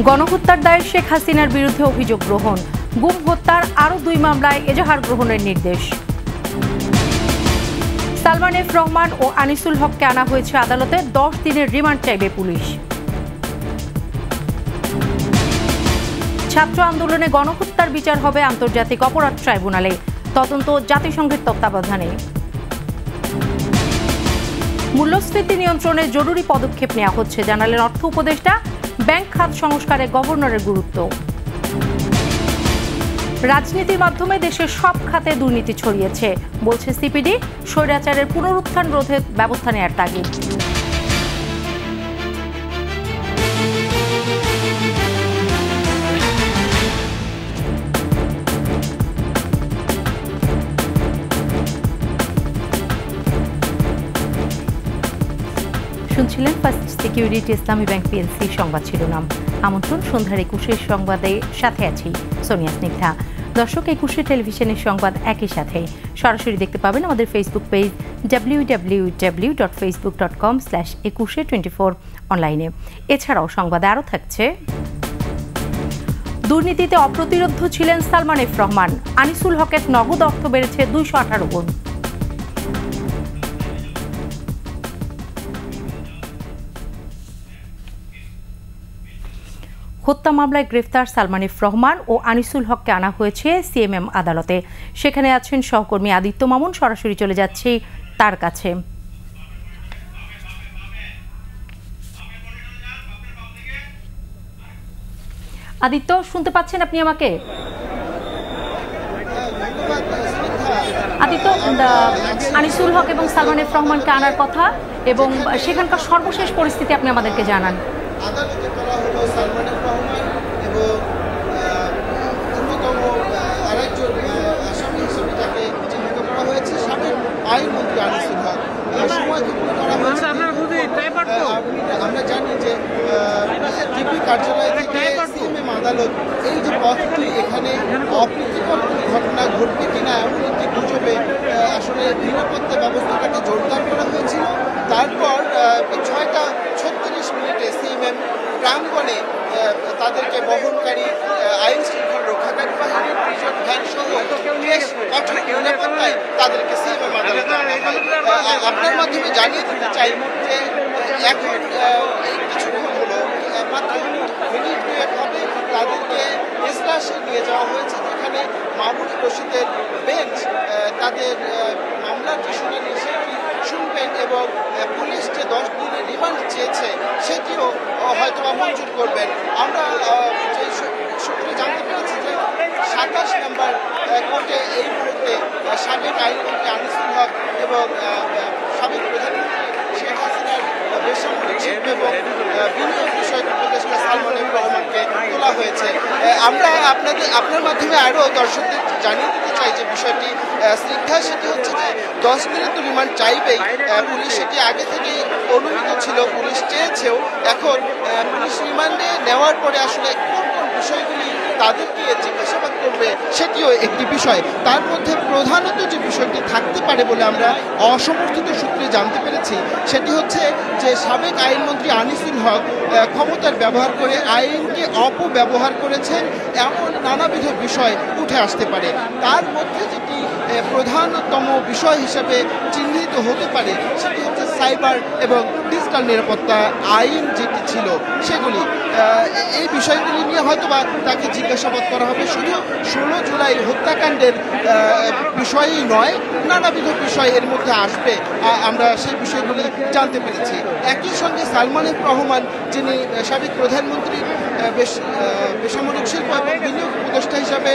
গণহত্যার দায়ে শেখ হাসিনার বিরুদ্ধে অভিযোগ গ্রহণ, গুম হত্যার আরও 2 মামলায় এজাহার গ্রহণের নির্দেশ। সালমান এফ রহমান ও আনিসুল হককে আনা হয়েছে আদালতে, 10 দিনের রিমান্ড চাইবে পুলিশ। ছাত্র আন্দোলনে গণহত্যার বিচার হবে আন্তর্জাতিক অপরাধ ট্রাইব্যুনালে, তদন্ত জাতিসংঘের তত্ত্বাবধানে। মূল্যস্ফীতি নিয়ন্ত্রণে জরুরি পদক্ষেপ নেওয়া হচ্ছে, জানালেন অর্থ উপদেষ্টা। ব্যাংক খাত সংস্কারে গভর্নরের গুরুত্ব। রাজনীতির মাধ্যমে দেশের সব খাতে দুর্নীতি ছড়িয়েছে, বলছে সিপিডি। স্বৈরাচারের পুনরুত্থান রোধে ব্যবস্থা নেওয়ার তাগিদ। শুনছিলেন ফার্স্ট সিকিউরিটি ইসলামী ব্যাংক পিএলসি সংবাদ শিরোনাম। আমন্ত্রণ সন্ধ্যার 21 সংবাদে, সাথে আছি সোনিয়া স্নিগ্ধা। দর্শক, 21 টেলিভিশনের সংবাদ একই সাথে সরাসরি দেখতে পাবেন আমাদের ফেসবুক পেজ www.facebook.com/2124 অনলাইনে। এছাড়াও সংবাদে আরও থাকছে: দুর্নীতিতে অপ্রতিরোধ্য ছিলেন সালমান এফ রহমান, আনিসুল হকের নগদ অর্থ বেড়েছে 218 গুণ। হত্যা মামলায় গ্রেফতার সালমান এফ রহমান ও আনিসুল হককে আনা হয়েছে সিএমএম আদালতে। সেখানে আছেন সহকর্মী আদিত্য মামুন। সরাসরি চলে যাচ্ছি তার কাছে। আদিত্য, শুনতে পাচ্ছেন আপনি আমাকে? আদিত্য, আনিসুল হক এবং সালমান এফ রহমানকে আনার কথা এবং সেখানকার সর্বশেষ পরিস্থিতি আপনি আমাদেরকে জানান। আদালতে করা হলো সালমান এফ রহমান এবং অন্যতম আরেকজন আসামি হিসেবে যাকে চিহ্নিত করা হয়েছে সাবেক আইনমন্ত্রী আনিসুল হক। সময়ক্ষেপণ করা হয়েছে। আমরা জানি যে ডিবি কার্যালয় থেকে সিএমএম আদালত এই যে পথটি, এখানে অপ্রীতিকর ঘটনা ঘটবে কিনা এমন একটি গুজবে আসলে নিরাপত্তা ব্যবস্থাটাকে জোরদার করা হয়েছিল। তারপর 6টা 36 সিএমএম প্রাঙ্গণে তাদেরকে বহনকারী আইন শৃঙ্খলা রক্ষাকারী বাহিনীর প্রিজন ভ্যান সহ বেশ কঠোর নিরাপত্তায় তাদেরকে সিএমএম আদালতে আনা হয়। আপনার মাধ্যমে জানিয়ে দিতে চাই যে এখন কিছুক্ষণ হলো, মাত্র মিনিট 2 হবে, তাদেরকে এজলাসে নিয়ে যাওয়া হয়েছে, যেখানে মামুন রশিদের বেঞ্চ তাদের মামলার যে শুনানি সেটি শুনবেন এবং পুলিশ যে 10 দিনের রিমান্ড চেয়েছে সেটিও হয়তো মঞ্জুর করবেন। আমরা যে সূত্রে জানতে পেরেছি যে 27 নম্বর কোর্টে এই মুহূর্তে সাবেক আইনমন্ত্রী আনিসুল হক এবং সাবেক প্রধানমন্ত্রী শেখ হাসিনার বেসামরিক শিল্প এবং বিনিয়োগ বিষয়ক উপদেষ্টা সালমান এফ রহমানকে তোলা হয়েছে। আমরা আপনার মাধ্যমে আরও দর্শকদের জানিয়ে দিতে চাই যে বিষয়টি স্নিগ্ধা, সেটি হচ্ছে যে 10 দিনের তো রিমান্ড চাইবেই। পুলিশ সেটি আগে থেকেই অনুমিত ছিল, পুলিশ চেয়েছেও। এখন পুলিশ রিমান্ডে নেওয়ার পরে আসলে কোন কোন বিষয়গুলি তাদেরকে জিজ্ঞাসাবাদ করবে সেটিও একটি বিষয়। তার মধ্যে প্রধানত যে বিষয়টি থাকতে পারে বলে আমরা অসমর্থিত সূত্রে জানতে পেরেছি সেটি হচ্ছে যে সাবেক আইনমন্ত্রী আনিসুল হক ক্ষমতার ব্যবহার করে আইনকে অপব্যবহার করেছেন, এমন নানাবিধ বিষয় উঠে আসতে পারে। তার মধ্যে যেটি প্রধানতম বিষয় হিসেবে চিহ্নিত হতে পারে সেটি হচ্ছে সাইবার এবং ডিজিটাল নিরাপত্তা আইন যেটি ছিল সেগুলি। এই বিষয়গুলি নিয়ে হয়তোবা তাকে জিজ্ঞাসাবাদ করা হবে। শুধু 16 জুলাই হত্যাকাণ্ডের বিষয়ই নয়, নানাবিধ বিষয় এর মধ্যে আসবে, আমরা সেই বিষয়গুলি জানতে পেরেছি। একই সঙ্গে সালমান এফ রহমান, যিনি সাবেক প্রধানমন্ত্রী বেসামরিক শিল্প এবং বিনিয়োগ উপদেষ্টা হিসাবে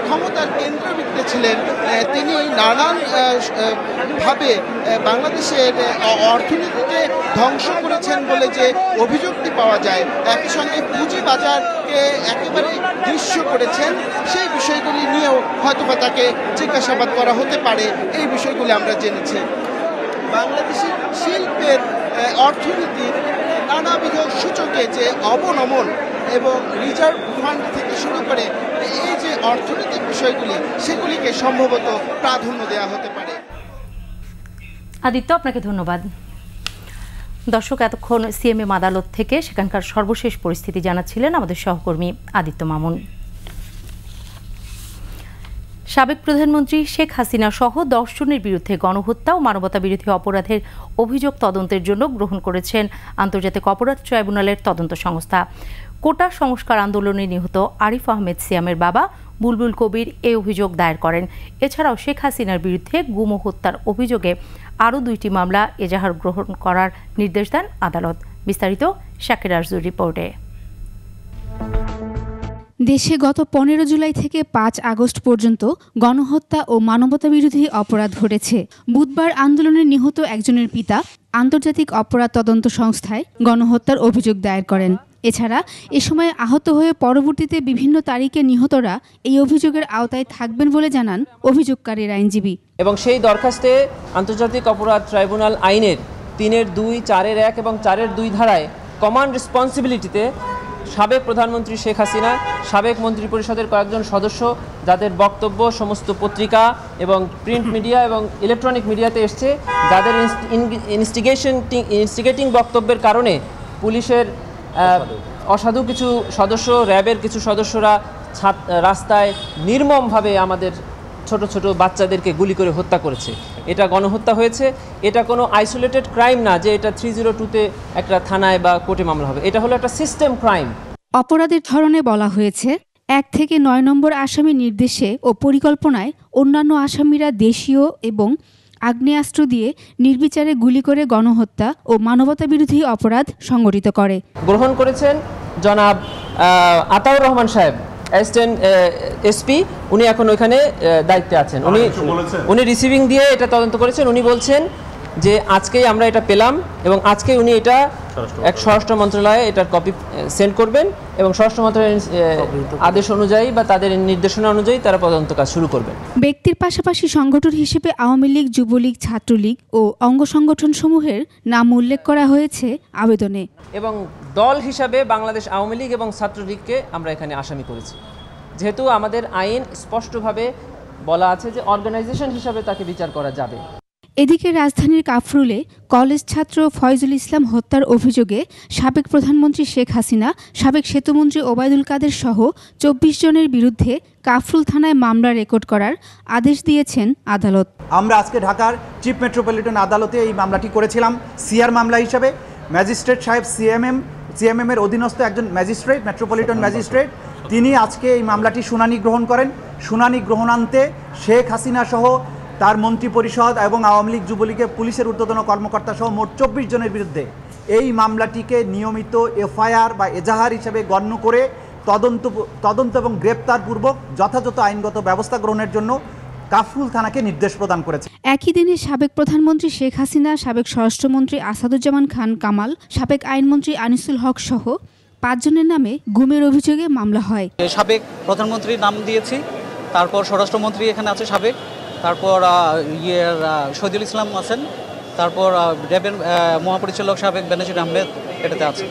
ক্ষমতার কেন্দ্রবিন্দুতে ছিলেন, তিনি নানান ভাবে বাংলাদেশের অর্থনীতিকে ধ্বংস করেছেন বলে যে অভিযোগটি পাওয়া যায়, একই সঙ্গে পুঁজি বাজারকে একেবারে দৃশ্য করেছেন, সেই বিষয়গুলি নিয়েও হয়তোবা তাকে জিজ্ঞাসাবাদ করা হতে পারে। এই বিষয়গুলি আমরা জেনেছি। বাংলাদেশের শিল্পের অর্থনীতির নানাবিধ সূচকে যে অবনমন এবং রিজার্ভ ফান্ড থেকে শুরু করে এই যে অর্থনৈতিক বিষয়গুলি, সেগুলিকে সম্ভবত প্রাধান্য দেওয়া হতে পারে। আদিত্য, আপনাকে ধন্যবাদ। দর্শক, এতক্ষণ সিএমএম আদালত থেকে সেখানকার সর্বশেষ পরিস্থিতি জানাচ্ছিলেন আমাদের সহকর্মী আদিত্য মামুন। সাবেক প্রধানমন্ত্রী শেখ হাসিনা সহ 10 জনের বিরুদ্ধে গণহত্যা ও মানবতা বিরোধী অপরাধের অভিযোগ তদন্তের জন্য গ্রহণ করেছেন আন্তর্জাতিক অপরাধ ট্রাইব্যুনালের তদন্ত সংস্থা। কোটা সংস্কার আন্দোলনে নিহত আরিফ আহমেদ সিয়ামের বাবা বুলবুল কবির এই অভিযোগ দায়ের করেন। এছাড়াও শেখ হাসিনার বিরুদ্ধে গুম ও হত্যার অভিযোগে আরও 2টি মামলা এজাহার গ্রহণ করার নির্দেশ দেন আদালত। বিস্তারিত শাকির আরজুর রিপোর্টে। দেশে গত 15 জুলাই থেকে 5 আগস্ট পর্যন্ত গণহত্যা ও মানবতাবিরোধী অপরাধ ঘটেছে। বুধবার আন্দোলনে নিহত একজনের পিতা আন্তর্জাতিক অপরাধ তদন্ত সংস্থায় গণহত্যার অভিযোগ দায়ের করেন। এছাড়া এ সময় আহত হয়ে পরবর্তীতে বিভিন্ন তারিখে নিহতরা এই অভিযোগের আওতায় থাকবেন বলে জানান অভিযোগকারীর আইনজীবী। এবং সেই দরখাস্তে আন্তর্জাতিক অপরাধ ট্রাইব্যুনাল আইনের 3-2, 4-1 এবং 4-2 ধারায় কমান্ড রেসপন্সিবিলিটিতে সাবেক প্রধানমন্ত্রী শেখ হাসিনা, সাবেক মন্ত্রিপরিষদের কয়েকজন সদস্য যাদের বক্তব্য সমস্ত পত্রিকা এবং প্রিন্ট মিডিয়া এবং ইলেকট্রনিক মিডিয়াতে এসছে, যাদের ইনস্টিগেটিং বক্তব্যের কারণে পুলিশের অসাধু কিছু সদস্য, র্যাবের কিছু সদস্যরা রাস্তায় নির্মমভাবে আমাদের ছোট ছোট বাচ্চাদেরকে গুলি করে হত্যা করেছে। এটা গণহত্যা হয়েছে। এটা কোনো আইসোলেটেড ক্রাইম না যে এটা 302-তে একটা থানায় বা কোর্টে মামলা হবে। এটা হলো একটা সিস্টেম ক্রাইম। অপরাধের ধরনে বলা হয়েছে 1 থেকে 9 নম্বর আসামি নির্দেশে ও পরিকল্পনায় অন্যান্য আসামিরা দেশীয় এবং আগ্নেয়াস্ত্র দিয়ে নির্বিচারে গুলি করে গণহত্যা ও মানবতাবিরোধী অপরাধ সংগঠিত করে। গ্রহণ করেছেন জনাব আতাউর রহমান সাহেব, অ্যাসিস্ট্যান্ট এসপি। উনি এখন ওইখানে দায়িত্বে আছেন। উনি রিসিভিং দিয়ে এটা তদন্ত করেছেন। উনি বলছেন যে আজকেই আমরা এটা পেলাম এবং আজকে উনি এটা স্বরাষ্ট্র মন্ত্রণালয়ে এটার কপি সেন্ড করবেন এবং স্বরাষ্ট্র মন্ত্রণালয়ের আদেশ অনুযায়ী বা তাদের নির্দেশনা অনুযায়ী তারা তদন্ত কাজ শুরু করবেন। ব্যক্তির পাশাপাশি সংগঠন হিসেবে আওয়ামী লীগ, যুবলীগ, ছাত্রলীগ ও অঙ্গ সংগঠন সমূহের নাম উল্লেখ করা হয়েছে আবেদনে। এবং দল হিসাবে বাংলাদেশ আওয়ামী লীগ এবং ছাত্রলীগকে আমরা এখানে আসামি করেছি, যেহেতু আমাদের আইন স্পষ্টভাবে বলা আছে যে অর্গানাইজেশন হিসাবে তাকে বিচার করা যাবে। এদিকে রাজধানীর কাফরুলে কলেজ ছাত্র ফয়জুল ইসলাম হত্যার অভিযোগে সাবেক প্রধানমন্ত্রী শেখ হাসিনা, সাবেক সেতুমন্ত্রী ওবায়দুল কাদের সহ 24 জনের বিরুদ্ধে কাফরুল থানায় মামলা রেকর্ড করার আদেশ দিয়েছেন আদালত। আমরা আজকে ঢাকার চিফ মেট্রোপলিটন আদালতে এই মামলাটি করেছিলাম সিআর মামলা হিসাবে। ম্যাজিস্ট্রেট সাহেব সিএমএম এর অধীনস্থ একজন ম্যাজিস্ট্রেট, মেট্রোপলিটন ম্যাজিস্ট্রেট, তিনি আজকে এই মামলাটি শুনানি গ্রহণ করেন। শুনানি গ্রহণান্তে শেখ হাসিনা সহ তার মন্ত্রী পরিষদ এবং আওয়ামী লীগ, যুবলীগের পুলিশের ঊর্ধ্বতন কর্মকর্তা সহ মোট 24 জনের বিরুদ্ধে এই মামলাটিকে নিয়মিত এফআইআর বা এজাহার হিসেবে গণ্য করে তদন্ত এবং গ্রেপ্তারপূর্বক যথাযথ আইনগত ব্যবস্থা গ্রহণের জন্য কাফরুল থানাকে নির্দেশ প্রদান করেছে। একই দিনে সাবেক প্রধানমন্ত্রী শেখ হাসিনা, সাবেক স্বরাষ্ট্রমন্ত্রী আসাদুজ্জামান খান কামাল, সাবেক আইনমন্ত্রী আনিসুল হক সহ 5 জনের নামে গুমের অভিযোগে মামলা হয়। সাবেক প্রধানমন্ত্রীর নাম দিয়েছি, তারপর স্বরাষ্ট্রমন্ত্রী এখানে আছে সাবেক, তারপর শহীদুল ইসলাম আছেন, তারপর র্যাবের মহাপরিচালক সাবেক বেনজির আহমেদ এটাতে আছে।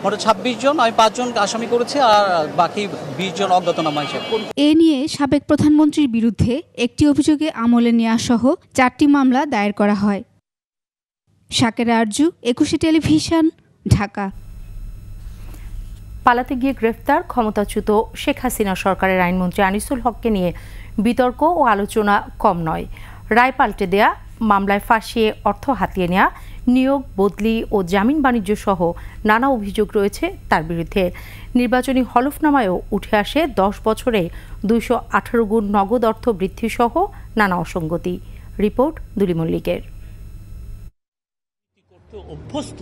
মোট 26 জন, আমি 5 জন আসামি করেছি আর বাকি 20 জন অজ্ঞাতনামা হিসেবে। এ নিয়ে সাবেক প্রধানমন্ত্রীর বিরুদ্ধে একটি অভিযোগে আমলে নেওয়া সহ 4টি মামলা দায়ের করা হয়। শাকির আরজু, 21 টেলিভিশন, ঢাকা। পালাতে গিয়ে গ্রেফতার ক্ষমতাচ্যুত শেখ হাসিনা সরকারের আইনমন্ত্রী আনিসুল হককে নিয়ে বিতর্ক ও আলোচনা কম নয়। রায় পাল্টে দেয়া, মামলায় ফাঁসিয়ে অর্থ হাতিয়ে নেওয়া, নিয়োগ, বদলি ও জামিন বাণিজ্য সহ নানা অভিযোগ রয়েছে তার বিরুদ্ধে। নির্বাচনী হলফনামায়ও উঠে আসে 10 বছরে 218 গুণ নগদ অর্থ বৃদ্ধি সহ নানা অসঙ্গতি। রিপোর্ট দুলি মল্লিকের। অভ্যস্ত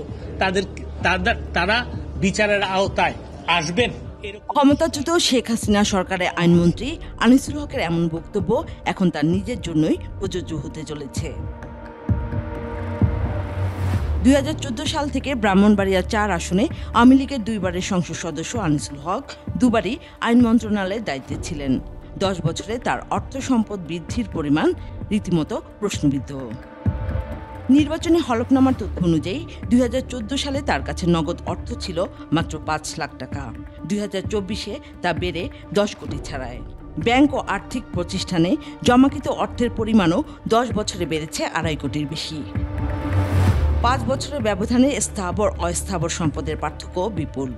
তারা বিচারের আওতায় আসবেন। ক্ষমতাচ্যুত শেখ হাসিনা সরকারের আইনমন্ত্রী আনিসুল হকের এমন বক্তব্য এখন তার নিজের জন্যই প্রযোজ্য হতে চলেছে। 2014 সাল থেকে ব্রাহ্মণবাড়িয়া 4 আসনে আওয়ামী লীগের 2 বারের সংসদ সদস্য আনিসুল হক 2 বারই আইন মন্ত্রণালয়ের দায়িত্বে ছিলেন। 10 বছরে তার অর্থ সম্পদ বৃদ্ধির পরিমাণ রীতিমতো প্রশ্নবিদ্ধ। নির্বাচনী হলফনামার তথ্য অনুযায়ী 2014 সালে তার কাছে নগদ অর্থ ছিল মাত্র 5 লাখ টাকা। 2024-এ তা বেড়ে 10 কোটি ছাড়ায়। ব্যাংক ও আর্থিক প্রতিষ্ঠানে জমাকৃত অর্থের পরিমাণও 10 বছরে বেড়েছে 2.5 কোটির বেশি। 5 বছরের ব্যবধানে স্থাবর অস্থাবর সম্পদের পার্থক্য বিপুল।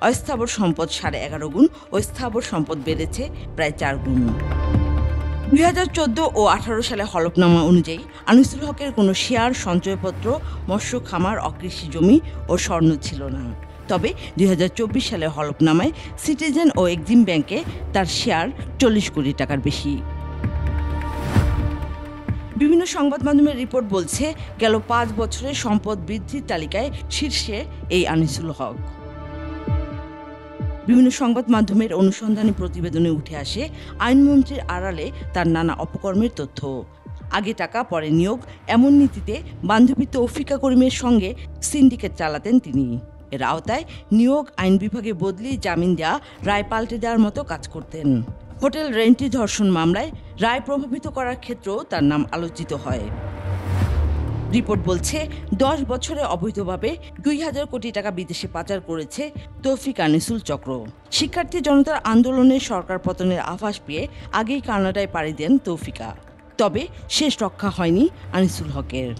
অস্থাবর সম্পদ 11.5 গুণ ও স্থাবর সম্পদ বেড়েছে প্রায় 4 গুণ। 2014 ও 18 সালে হলফনামা অনুযায়ী আনিসুল হকের কোনো শেয়ার, সঞ্চয়পত্র, মৎস্য খামার, অকৃষি জমি ও স্বর্ণ ছিল না। তবে 2024 সালে হলফনামায় সিটিজেন ও এক্সিম ব্যাংকে তার শেয়ার 40 কোটি টাকার বেশি। বিভিন্ন সংবাদ মাধ্যমের রিপোর্ট বলছে, গেল 5 বছরে সম্পদ বৃদ্ধির তালিকায় শীর্ষে এই আনিসুল হক। বিভিন্ন সংবাদ মাধ্যমের অনুসন্ধানী প্রতিবেদনে উঠে আসে আইনমন্ত্রীর আড়ালে তার নানা অপকর্মের তথ্য। আগে টাকা পরে নিয়োগ, এমন নীতিতে বান্ধবী তৌফিকা করিমের সঙ্গে সিন্ডিকেট চালাতেন তিনি। এর আওতায় নিয়োগ, আইন বিভাগে বদলি, জামিন দেওয়া, রায় পাল্টে দেওয়ার মতো কাজ করতেন। হোটেল রেন্টি ধর্ষণ মামলায় রায় প্রভাবিত করার ক্ষেত্রেও তার নাম আলোচিত হয়। রিপোর্ট বলছে, 10 বছরে অবৈধভাবে 2000 কোটি টাকা বিদেশে পাচার করেছে তৌফিক আনিসুল চক্র। শিক্ষার্থী জনতার আন্দোলনে সরকার পতনের আভাস পেয়ে আগেই কানাডায় পাড়ি দেন তৌফিকা। তবে শেষ রক্ষা হয়নি আনিসুল হকের।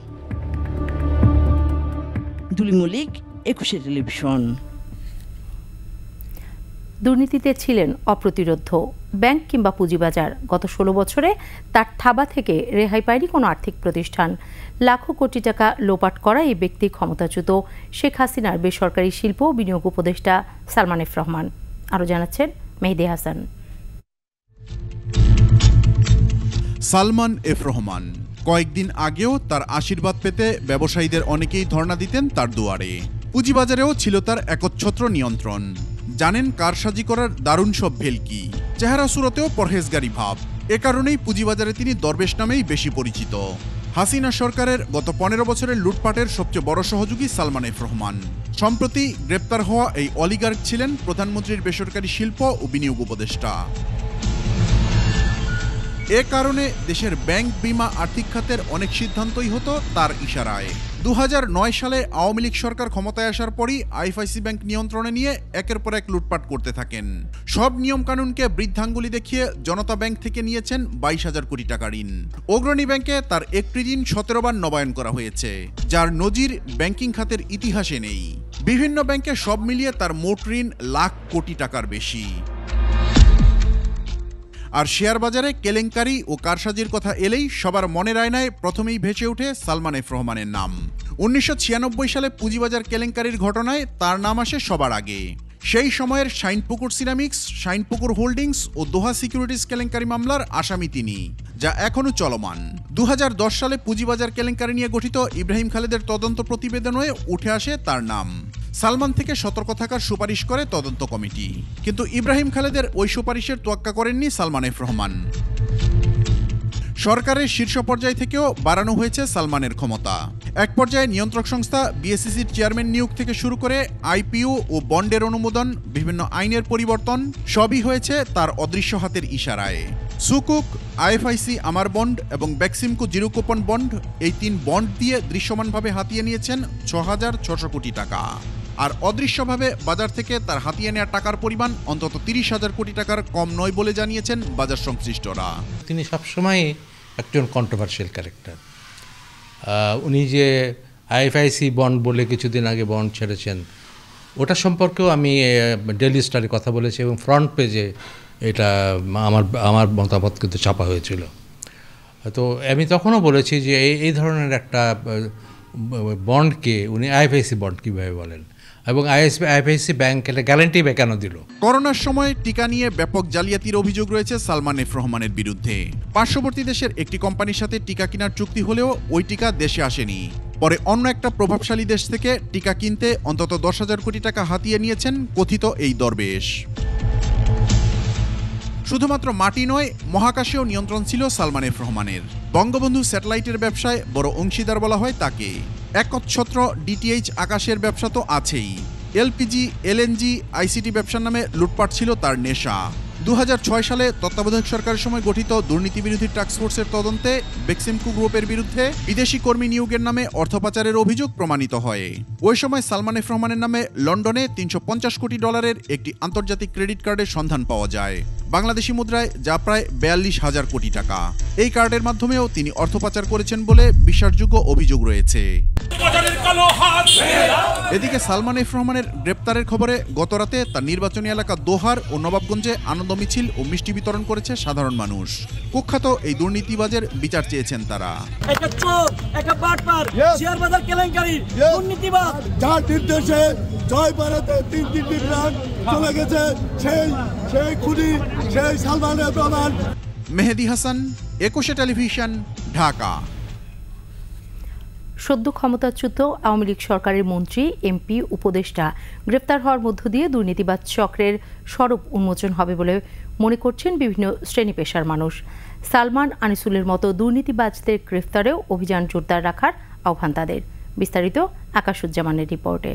দুলি মল্লিক, 21 টেলিভিশন। দুর্নীতিতে ছিলেন অপ্রতিরোধ্য। ব্যাংক কিংবা পুঁজিবাজার গত 16 বছরে তার থাবা থেকে রেহাই পায়নি কোনো আর্থিক প্রতিষ্ঠান। লাখো কোটি টাকা লোপাট করা এই ব্যক্তি ক্ষমতাচ্যুত শেখ হাসিনার বেসরকারি শিল্প ও বিনিয়োগ উপদেষ্টা সালমান এফ রহমান। আরও জানাচ্ছেন মেহেদি হাসান। সালমান এফ রহমান কয়েকদিন আগেও তার আশীর্বাদ পেতে ব্যবসায়ীদের অনেকেই ধর্ণা দিতেন তার দুয়ারে। পুঁজিবাজারেও ছিল তার একচ্ছত্র নিয়ন্ত্রণ। জানেন কারসাজি করার দারুণ সব ভেলকি, চেহারা সুরতেও পরহেজগারি ভাব। এ কারণেই পুঁজিবাজারে তিনি দরবেশ নামেই বেশি পরিচিত। হাসিনা সরকারের গত 15 বছরের লুটপাটের সবচেয়ে বড় সহযোগী সালমান এফ রহমান। সম্প্রতি গ্রেপ্তার হওয়া এই অলিগার্ক ছিলেন প্রধানমন্ত্রীর বেসরকারি শিল্প ও বিনিয়োগ উপদেষ্টা। এ কারণে দেশের ব্যাংক, বিমা, আর্থিক খাতের অনেক সিদ্ধান্তই হতো তার ইশারায়। 2009 সালে আওয়ামী লীগ সরকার ক্ষমতায় আসার পরই আইএফআইসি ব্যাংক নিয়ন্ত্রণে নিয়ে একের পর এক লুটপাট করতে থাকেন। সব নিয়মকানুনকে বৃদ্ধাঙ্গুলি দেখিয়ে জনতা ব্যাংক থেকে নিয়েছেন 22,000 কোটি টাকা ঋণ। অগ্রণী ব্যাংকে তার একটি ঋণ 17 বার নবায়ন করা হয়েছে, যার নজির ব্যাংকিং খাতের ইতিহাসে নেই। বিভিন্ন ব্যাংকে সব মিলিয়ে তার মোট ঋণ লাখ কোটি টাকার বেশি। আর শেয়ার বাজারে কেলেঙ্কারি ও কারসাজির কথা এলেই সবার মনের আয়নায় প্রথমেই ভেসে ওঠে সালমান এফ রহমানের নাম। 1996 সালে পুঁজিবাজার কেলেঙ্কারির ঘটনায় তার নাম আসে সবার আগে। সেই সময়ের শাইনপুকুর সিরামিক্স, শাইনপুকুর হোল্ডিংস ও দোহা সিকিউরিটিজ কেলেঙ্কারি মামলার আসামি তিনি, যা এখনও চলমান। 2010 সালে পুঁজিবাজার কেলেঙ্কারি নিয়ে গঠিত ইব্রাহিম খালেদের তদন্ত প্রতিবেদনে উঠে আসে তার নাম। সালমান থেকে সতর্ক থাকার সুপারিশ করে তদন্ত কমিটি, কিন্তু ইব্রাহিম খালেদের ওই সুপারিশের তোয়াক্কা করেননি সালমান এফ রহমান। সরকারের শীর্ষ পর্যায় থেকেও বাড়ানো হয়েছে সালমানের ক্ষমতা। এক পর্যায়ে নিয়ন্ত্রক সংস্থা বিএসইসির চেয়ারম্যান নিয়োগ থেকে শুরু করে আইপিও ও বন্ডের অনুমোদন, বিভিন্ন আইনের পরিবর্তন সবই হয়েছে তার অদৃশ্য হাতের ইশারায়। সুকুক, আইএফআইসি আমার বন্ড এবং বেক্সিমকো জিরো কুপন বন্ড, এই 3 বন্ড দিয়ে দৃশ্যমানভাবে হাতিয়ে নিয়েছেন 6,600 কোটি টাকা। আর অদৃশ্যভাবে বাজার থেকে তার হাতিয়ে নেওয়া টাকার পরিমাণ অন্তত 30,000 কোটি টাকার কম নয় বলে জানিয়েছেন বাজার সংশ্লিষ্টরা। তিনি সবসময় একজন কন্ট্রোভার্সিয়াল ক্যারেক্টার। উনি যে আইএফআইসি বন্ড বলে কিছুদিন আগে বন্ড ছেড়েছেন, ওটা সম্পর্কেও আমি ডেইলি স্টারে কথা বলেছি এবং ফ্রন্ট পেজে এটা আমার মতামত কিন্তু ছাপা হয়েছিল। তো আমি তখনও বলেছি যে এই ধরনের একটা বন্ডকে উনি আইএফআইসি বন্ড কীভাবে বলেন, এবং আইএফআইসি ব্যাংক এটা গ্যারান্টি বা কেন দিল। করোনার সময় টিকা নিয়ে ব্যাপক জালিয়াতির অভিযোগ রয়েছে সালমান এফ রহমানের বিরুদ্ধে। পার্শ্ববর্তী দেশের একটি কোম্পানির সাথে টিকা কেনার চুক্তি হলেও ওই টিকা দেশে আসেনি। পরে অন্য একটা প্রভাবশালী দেশ থেকে টিকা কিনতে অন্তত 10,000 কোটি টাকা হাতিয়ে নিয়েছেন কথিত এই দরবেশ। শুধুমাত্র মাটি নয়, মহাকাশেও নিয়ন্ত্রণ ছিল সালমান এফ রহমানের। বঙ্গবন্ধু স্যাটেলাইটের ব্যবসায় বড় অংশীদার বলা হয় তাকে। একচ্ছত্র ডিটিএইচ আকাশের ব্যবসা তো আছেই। এলপিজি, এলএনজি, আইসিটি ব্যবসার নামে লুটপাট ছিল তার নেশা। 2006 সালে তত্ত্বাবধায়ক সরকারের সময় গঠিত দুর্নীতি বিরোধী টাস্কফোর্সের তদন্তে বেক্সিমকো গ্রুপের বিরুদ্ধে বিদেশি কর্মী নিয়োগের নামে অর্থ পাচারের অভিযোগ প্রমাণিত হয়। ওই সময় সালমান এফ রহমানের নামে লন্ডনে $350 কোটি একটি আন্তর্জাতিক ক্রেডিট কার্ডের সন্ধান পাওয়া যায়, বাংলাদেশি মুদ্রায় যা প্রায় 42,000 কোটি টাকা। এই কার্ডের মাধ্যমেও তিনি অর্থ পাচার করেছেন বলে বিশ্বাসযোগ্য অভিযোগ রয়েছে। এদিকে সালমান এফ রহমানের গ্রেপ্তারের খবরে গতরাতে তার নির্বাচনী এলাকা দোহার ও নবাবগঞ্জে আনন্দ মিছিল ও মিষ্টি বিতরণ করেছে সাধারণ মানুষ। কুখ্যাত এই দুর্নীতিবাজের বিচার চেয়েছেন তারা। যার নির্দেশে জয় ভারতে 3 রান চলে গেছে সেই খুনি সেই সালমান এফ রহমান। মেহেদি হাসান, একুশে টেলিভিশন, ঢাকা। সদ্য ক্ষমতাচ্যুত আওয়ামী লীগ সরকারের মন্ত্রী, এমপি, উপদেষ্টা গ্রেপ্তার হওয়ার মধ্য দিয়ে দুর্নীতিবাজ চক্রের স্বরূপ উন্মোচন হবে বলে মনে করছেন বিভিন্ন শ্রেণী পেশার মানুষ। সালমান, আনিসুলের মতো দুর্নীতিবাজদের গ্রেফতারেও অভিযান জোরদার রাখার আহ্বান তাদের। বিস্তারিত আকাশুজ্জামানের রিপোর্টে।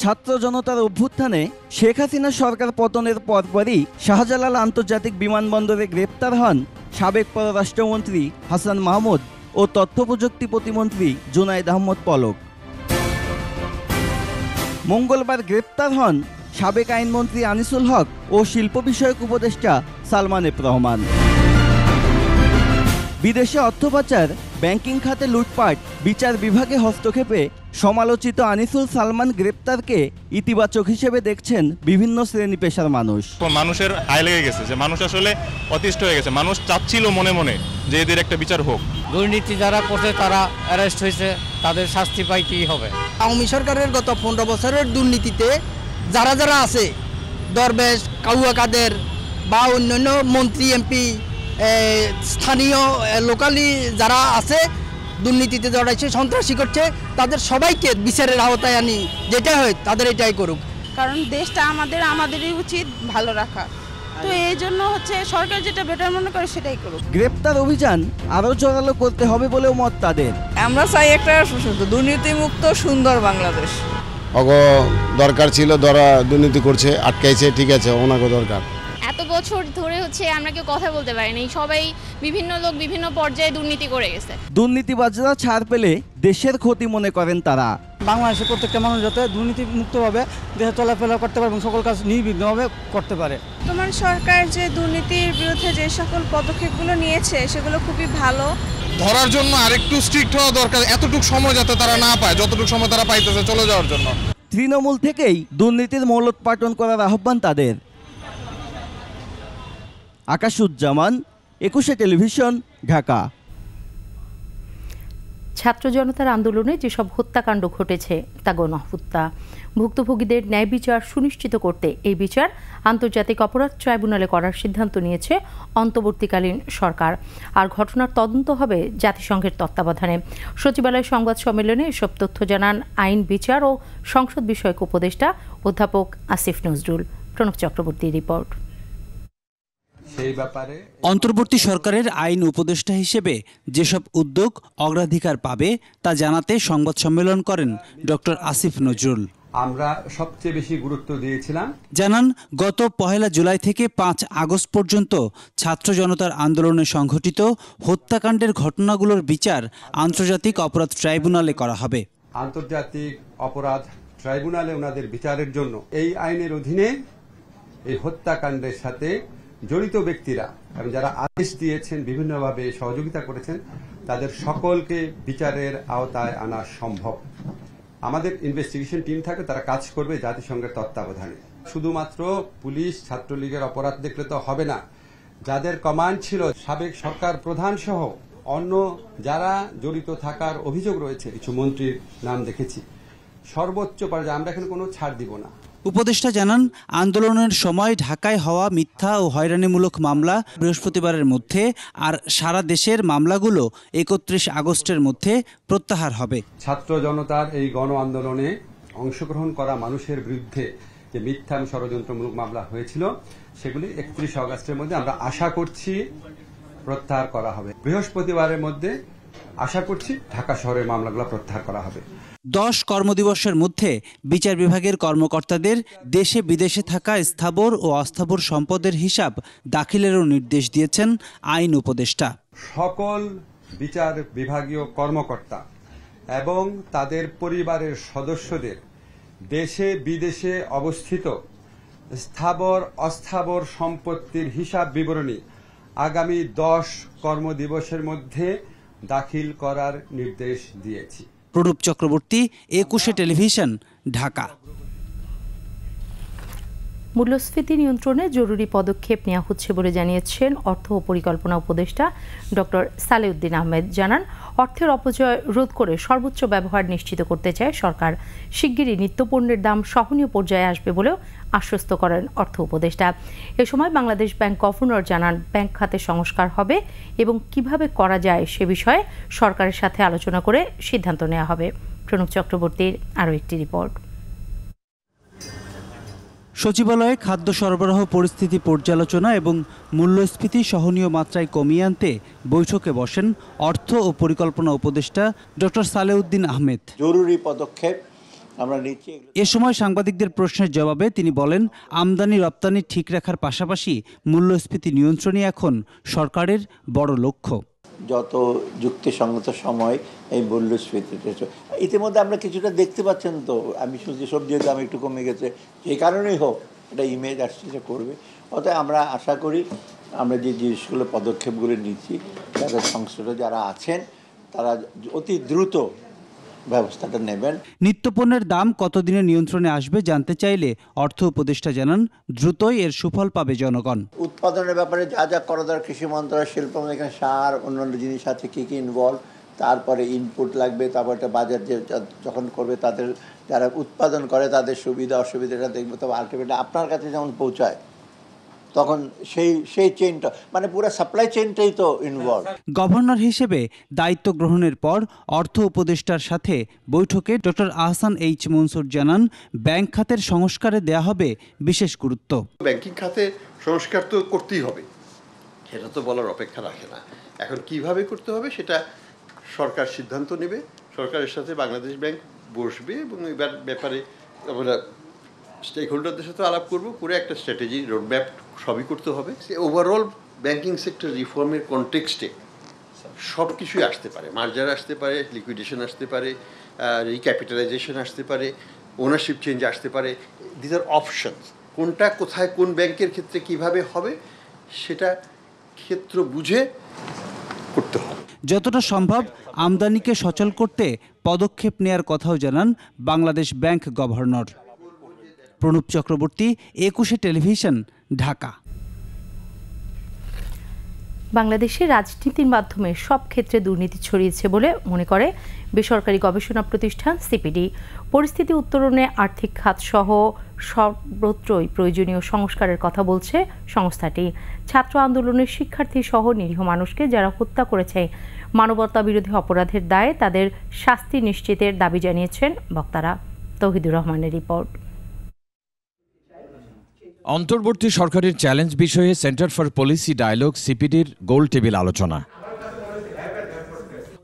ছাত্র জনতার অভ্যুত্থানে শেখ হাসিনা সরকার পতনের পরপরই শাহজালাল আন্তর্জাতিক বিমানবন্দরে গ্রেপ্তার হন সাবেক পররাষ্ট্রমন্ত্রী হাসান মাহমুদ ও তথ্য প্রযুক্তি প্রতিমন্ত্রী জুনাইদ আহমদ পলক। মঙ্গলবার গ্রেপ্তার হন সাবেক আইনমন্ত্রী আনিসুল হক ও শিল্প বিষয়ক উপদেষ্টা সালমান এফ রহমান। বিদেশে অর্থ পাচার, ব্যাংকিং খাতে লুটপাট, বিচার বিভাগে হস্তক্ষেপে সমালোচিত আনিসুল সালমান গ্রেপ্তারকে ইতিবাচক হিসেবে দেখছেন বিভিন্ন শ্রেণী পেশার মানুষ। মানুষের হাই লেগে গেছে যে মানুষ আসলে অতিষ্ঠ হয়ে গেছে। মানুষ চাচ্ছিল মনে মনে যে এদের একটা বিচার হোক। দুর্নীতি যারা করছে তারা অ্যারেস্ট হয়েছে, তাদের শাস্তি পাইতেই হবে। আওয়ামী সরকারের গত 15 বছরের দুর্নীতিতে যারা যারা আছে, দরবেশ, কাউয়া কাদের বা অন্যান্য মন্ত্রী, এমপি, স্থানীয় লোকালি যারা আছে দুর্নীতিতে জড়াইছে, সন্ত্রাসী করছে, তাদের সবাইকে বিচারের আওতায় আনি, যেটা হয় তাদের এটাই করুক। কারণ দেশটা আমাদেরই উচিত ভালো রাখা, তো এই জন্য সরকার যেটা বেটার মনে করে সেটাই করুক। গ্রেপ্তার অভিযান আরও জোরালো করতে হবে বলেও মত তাদের। আমরা চাই একটা দুর্নীতিমুক্ত সুন্দর বাংলাদেশ। দরকার ছিল, দুর্নীতি করছে, আটকাইছে, ঠিক আছে, ওনাকে দরকার। এত বছর ধরে আমরা কেউ কথা বলতে পারিনি, সবাই বিভিন্ন লোক বিভিন্ন পর্যায়ে দুর্নীতি করে গেছে। দুর্নীতিবাজরা ছাড় পেলে দেশের ক্ষতি মনে করেন তারা। বাংলাদেশের প্রত্যেকটা মানুষ যাতে দুর্নীতি মুক্তভাবে দেশে চলাফেরা করতে পারে এবং সকল কাজ নির্বিঘ্নভাবে করতে পারে। তোমার সরকার যে দুর্নীতির বিরুদ্ধে যে সকল পদক্ষেপগুলো নিয়েছে সেগুলো খুবই ভালো। ধরার জন্য আরেকটু স্ট্রিক্ট হওয়া দরকার, এতটুকু সময় যাতে তারা না পায়, যতটুকু সময় তারা পাইতেছে চলে যাওয়ার জন্য। তৃণমূল থেকেই দুর্নীতির মূলোৎপাটন করার আহ্বান তাদের। আকাশুজ্জামান, একুশে টেলিভিশন, ঢাকা। ছাত্র জনতার আন্দোলনে যেসব হত্যাকাণ্ড ঘটেছে তা গণহত্যা। ভুক্তভোগীদের ন্যায় বিচার সুনিশ্চিত করতে এই বিচার আন্তর্জাতিক অপরাধ ট্রাইব্যুনালে করার সিদ্ধান্ত নিয়েছে অন্তর্বর্তীকালীন সরকার। আর ঘটনার তদন্ত হবে জাতিসংঘের তত্ত্বাবধানে। সচিবালয় সংবাদ সম্মেলনে এসব তথ্য জানান আইন, বিচার ও সংসদ বিষয়ক উপদেষ্টা অধ্যাপক আসিফ নজরুল। প্রণব চক্রবর্তীর রিপোর্ট। অন্তর্বর্তী সরকারের আইন উপদেষ্টা হিসেবে যেসব উদ্যোগ অগ্রাধিকার পাবে তা জানাতে সংবাদ সম্মেলন করেন ডক্টর আসিফ নজরুল। আমরা সবচেয়ে বেশি গুরুত্ব দিয়েছিলাম, জানান গত 1 জুলাই থেকে 5 আগস্ট পর্যন্ত ছাত্র জনতার আন্দোলনে সংঘটিত হত্যাকাণ্ডের ঘটনাগুলোর বিচার আন্তর্জাতিক অপরাধ ট্রাইব্যুনালে করা হবে। আন্তর্জাতিক অপরাধ ট্রাইব্যুনালে ওনাদের বিচারের জন্য এই আইনের অধীনে এই হত্যাকাণ্ডের সাথে জড়িত ব্যক্তিরা এবং যারা আদেশ দিয়েছেন, বিভিন্নভাবে সহযোগিতা করেছেন, তাদের সকলকে বিচারের আওতায় আনা সম্ভব। আমাদের ইনভেস্টিগেশন টিম থাকে, তারা কাজ করবে জাতিসংঘের তত্ত্বাবধানে। শুধুমাত্র পুলিশ, ছাত্রলীগের অপরাধ দেখলে তো হবে না। যাদের কমান্ড ছিল সাবেক সরকার প্রধান সহ অন্য যারা জড়িত থাকার অভিযোগ রয়েছে, কিছু মন্ত্রীর নাম দেখেছি, সর্বোচ্চ পর্যায়ে আমরা এখানে কোনো ছাড় দিব না। উপদেষ্টা জানান আন্দোলনের সময় ঢাকায় হওয়া মিথ্যা ও হয়রানিমূলক মামলা বৃহস্পতিবারের মধ্যে আর সারা দেশের মামলাগুলো 31 আগস্টের মধ্যে প্রত্যাহার হবে। ছাত্র জনতার এই গণ আন্দোলনে অংশগ্রহণ করা মানুষের বিরুদ্ধে যে মিথ্যা ষড়যন্ত্রমূলক মামলা হয়েছিল সেগুলি 31 আগস্টের মধ্যে আমরা আশা করছি প্রত্যাহার করা হবে। বৃহস্পতিবারের মধ্যে আশা করছি ঢাকা শহরের মামলাগুলো প্রত্যাহার করা হবে। 10 কর্মদিবসের মধ্যে বিচার বিভাগের কর্মকর্তাদের দেশে বিদেশে থাকা স্থাবর ও অস্থাবর সম্পদের হিসাব দাখিলেরও নির্দেশ দিয়েছেন আইন উপদেষ্টা। সকল বিচার বিভাগীয় কর্মকর্তা এবং তাদের পরিবারের সদস্যদের দেশে বিদেশে অবস্থিত স্থাবর অস্থাবর সম্পত্তির হিসাব বিবরণী আগামী 10 কর্মদিবসের মধ্যে দাখিল করার নির্দেশ দিয়েছি। প্রণব চক্রবর্তী, একুশে টেলিভিশন, ঢাকা। মূল্যস্ফীতি নিয়ন্ত্রণে জরুরি পদক্ষেপ নেওয়া হচ্ছে বলে জানিয়েছেন অর্থ ও পরিকল্পনা উপদেষ্টা ডক্টর সালেউদ্দিন আহমেদ। জানান, অর্থের অপচয় রোধ করে সর্বোচ্চ ব্যবহার নিশ্চিত করতে চায় সরকার। শিগগিরই নিত্যপণ্যের দাম সহনীয় পর্যায়ে আসবে বলেও আশ্বস্ত করেন অর্থ উপদেষ্টা। এ সময় বাংলাদেশ ব্যাংক গভর্নর জানান, ব্যাংক খাতে সংস্কার হবে এবং কিভাবে করা যায় সে বিষয়ে সরকারের সাথে আলোচনা করে সিদ্ধান্ত নেওয়া হবে। প্রণব চক্রবর্তীর আরও একটি রিপোর্ট। সচিবালয়ে খাদ্য সরবরাহ পরিস্থিতি পর্যালোচনা এবং মূল্যস্ফীতি সহনীয় মাত্রায় কমিয়ে আনতে বৈঠকে বসেন অর্থ ও পরিকল্পনা উপদেষ্টা ডক্টর সালেউদ্দিন আহমেদ। জরুরি পদক্ষেপ আমরা নিচ্ছি। এ সময় সাংবাদিকদের প্রশ্নের জবাবে তিনি বলেন, আমদানি রপ্তানি ঠিক রাখার পাশাপাশি মূল্যস্ফীতি নিয়ন্ত্রণই এখন সরকারের বড় লক্ষ্য। যত যুক্তিসঙ্গত সময় এই মূল্যস্ফীতিতে ইতিমধ্যে আমরা কিছুটা দেখতে পাচ্ছেন তো, আমি শুনছি সবজির দাম একটু কমে গেছে, যে কারণেই হোক এটা ইমেজ আসছে যে করবে। অতএব আমরা আশা করি আমরা যে জিনিসগুলো পদক্ষেপগুলো নিচ্ছি তাদের সংশ্লিষ্ট যারা আছেন তারা অতি দ্রুত ব্যবস্থাটা নেবেন। নিত্যপণ্যের দাম কতদিনে নিয়ন্ত্রণে আসবে জানতে চাইলে অর্থ উপদেষ্টা জানান, দ্রুতই এর সুফল পাবে জনগণ। উৎপাদনের ব্যাপারে যা যা করা দরকার, কৃষি মন্ত্রণালয়, শিল্প মন্ত্রণালয়, সার, অন্যান্য জিনিস আছে কী কী ইনভলভ, তারপরে ইনপুট লাগবে, তারপর একটা বাজার যে যখন করবে তাদের যারা উৎপাদন করে তাদের সুবিধা অসুবিধাটা দেখবে, তবে আলটিমেটলি আপনার কাছে যেমন পৌঁছায় তখন সেই চেইনটা মানে পুরো সাপ্লাই চেইনটাই তো ইনভলভ। গভর্নর হিসেবে দায়িত্ব গ্রহণের পর অর্থ উপদেষ্টার সাথে বৈঠকে ডক্টর আহসান এইচ মনসুর জানান, ব্যাংক খাতের সংস্কারে দেয়া হবে বিশেষ গুরুত্ব। ব্যাংকিং খাতে সংস্কার তো করতেই হবে, সেটা তো বলার অপেক্ষা রাখে না। এখন কিভাবে করতে হবে সেটা সরকার সিদ্ধান্ত নেবে, সরকারের সাথে বাংলাদেশ ব্যাংক বসবে এবং এই ব্যাপারে আমরা স্টেক হোল্ডারদের সাথে আলাপ করবো, করে একটা স্ট্র্যাটেজি রোডম্যাপ সবই করতে হবে। ওভারঅল ব্যাংকিং সেক্টর রিফর্মের কনটেক্সটে সব কিছুই আসতে পারে, মার্জার আসতে পারে, লিকুইডেশন আসতে পারে, রিক্যাপিটালাইজেশন আসতে পারে, ওনারশিপ চেঞ্জ আসতে পারে। This are options. কোনটা কোথায় কোন ব্যাংকের ক্ষেত্রে কিভাবে হবে সেটা ক্ষেত্র বুঝে করতে হবে। যতটা সম্ভব আমদানিকে সচল করতে পদক্ষেপ নেয়ার কথাও জানান বাংলাদেশ ব্যাংক গভর্নর। প্রণব চক্রবর্তী, একুশে টেলিভিশন, ঢাকা। বাংলাদেশে রাজনীতির মাধ্যমে সব ক্ষেত্রে দুর্নীতি ছড়িয়েছে বলে মনে করে বেসরকারি গবেষণা প্রতিষ্ঠান সিপিডি। পরিস্থিতি উত্তরণে আর্থিক খাত সহ সর্বত্রই প্রয়োজনীয় সংস্কারের কথা বলছে সংস্থাটি। ছাত্র আন্দোলনের শিক্ষার্থী সহ নিরীহ মানুষকে যারা হত্যা করেছে মানবতা বিরোধী অপরাধের দায়ে তাদের শাস্তি নিশ্চিতের দাবি জানিয়েছেন বক্তারা। তৌহিদুর রহমানের রিপোর্ট। অন্তর্বর্তী সরকারের চ্যালেঞ্জ বিষয়ে সেন্টার ফর পলিসি ডায়ালগ সিপিডির গোল টেবিল আলোচনা।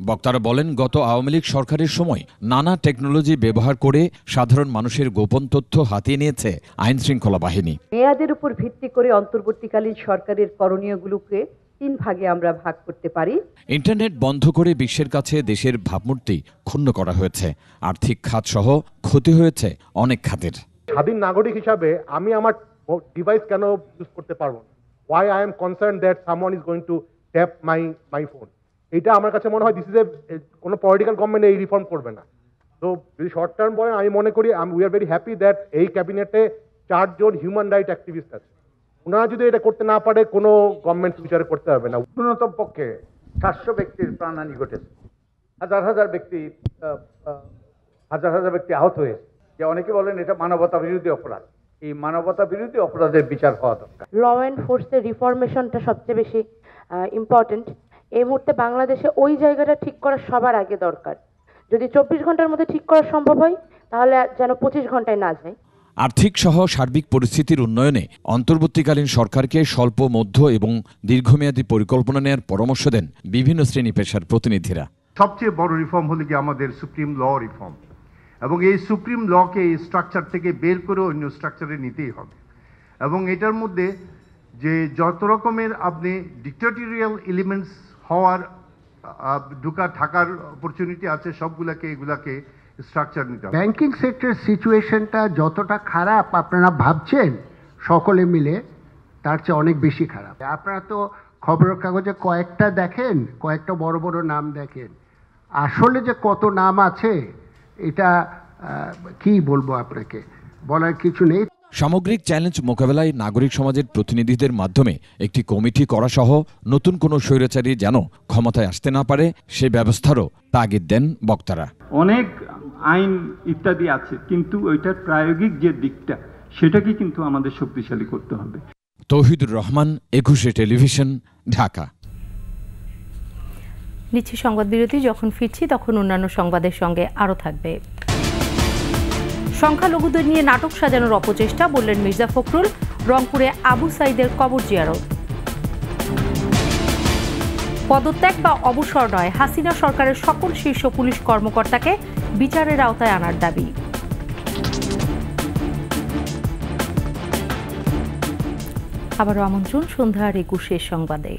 বক্তারা বলেন, গত আওয়ামী লীগ সরকারের সময় নানা টেকনোলজি ব্যবহার করে সাধারণ মানুষের গোপন তথ্য হাতিয়ে নিয়েছে আইন শৃঙ্খলা বাহিনী। মেয়াদের উপর ভিত্তি করে অন্তর্বর্তীকালীন সরকারের করণীয়গুলোকে 3 ভাগে আমরা ভাগ করতে পারি। ইন্টারনেট বন্ধ করে বিশ্বের কাছে দেশের ভাবমূর্তি ক্ষুণ্ণ করা হয়েছে। আর্থিক খাত সহ ক্ষতি হয়েছে অনেক খাতের। স্বাধীন নাগরিক হিসাবে আমি আমার ডিভাইস কেন ইউজ করতে পারবো না? Why I am concern that someone is going to tap my phone. এটা আমার কাছে মনে হয় দিস ইজ কোনো পলিটিক্যাল গভর্নমেন্ট এই রিফর্ম করবে না। তো যদি শর্ট টার্ম বলেন, আমি মনে করি we are very happy that এই ক্যাবিনেটে 4 জন হিউম্যান রাইট অ্যাক্টিভিস্ট আছে। ওনারা যদি এটা করতে না পারে কোনো গভর্নমেন্ট ফিউচারে করতে হবে না। ন্যূনতম পক্ষে 700 ব্যক্তির প্রাণহানি ঘটেছে, হাজার হাজার ব্যক্তি আহত হয়েছে। যে অনেকে বলেন এটা মানবতা বিরোধী অপরাধ, এই মানবতা বিরোধী অপরাধের বিচার হওয়া দরকার। ল এনফোর্সের রিফরমেশনটা সবচেয়ে বেশি ইম্পর্টেন্ট। এই মুহূর্তে বাংলাদেশে ওই জায়গাটা ঠিক করা সবার আগে দরকার। যদি 24 ঘন্টার মধ্যে ঠিক করা সম্ভব হয় তাহলে যেন 25 ঘন্টায় না যায়। আর্থিক সহ সার্বিক পরিস্থিতির উন্নয়নে অন্তর্বর্তীকালীন সরকারকে স্বল্প, মধ্য এবং দীর্ঘমেয়াদী পরিকল্পনা নেওয়ার পরামর্শ দেন বিভিন্ন শ্রেণী পেশার প্রতিনিধিরা। সবচেয়ে বড় রিফর্ম হলো কি আমাদের সুপ্রিম ল রিফর্ম, এবং এই সুপ্রিম লকে এই স্ট্রাকচার থেকে বের করে অন্য স্ট্রাকচারে নিতেই হবে। এবং এটার মধ্যে যে যত রকমের আপনি ডিক্টেটরিয়াল এলিমেন্টস হওয়ার থাকার অপরচুনিটি আছে এগুলাকে স্ট্রাকচার নিতে হবে। ব্যাংকিং সেক্টরের সিচুয়েশনটা যতটা খারাপ আপনারা ভাবছেন সকলে মিলে, তার চেয়ে অনেক বেশি খারাপ। আপনারা তো খবরের কাগজে কয়েকটা দেখেন, কয়েকটা বড় বড় নাম দেখেন, আসলে যে কত নাম আছে এটা কি বলবো আপনাকে, বলার কিছু নেই। সামগ্রিক চ্যালেঞ্জ মোকাবেলায় নাগরিক সমাজের প্রতিনিধিদের মাধ্যমে একটি কমিটি করা সহ নতুন কোনো স্বৈরাচারী যেন ক্ষমতায় আসতে না পারে সে ব্যবস্থারও তাগিদ দেন বক্তারা। অনেক আইন ইত্যাদি আছে, কিন্তু ওইটার প্রায়োগিক যে দিকটা সেটাকে কিন্তু আমাদের শক্তিশালী করতে হবে। তৌহিদুর রহমান, একুশে টেলিভিশন, ঢাকা। নিচ্ছি সংবাদ বিরতি, যখন ফিরছি তখন অন্যান্য সংবাদের সঙ্গে আরও থাকবে। সংখ্যালঘুদের নিয়ে নাটক সাজানোর অপচেষ্টা, বললেন মির্জা ফখরুল। রংপুরে আবু সাইদের কবর জিয়ারত। পদত্যাগ বা অবসর নয়, হাসিনা সরকারের সকল শীর্ষ পুলিশ কর্মকর্তাকে বিচারের আওতায় আনার দাবি। আবারও আমন্ত্রণ সন্ধ্যার 21 সংবাদে।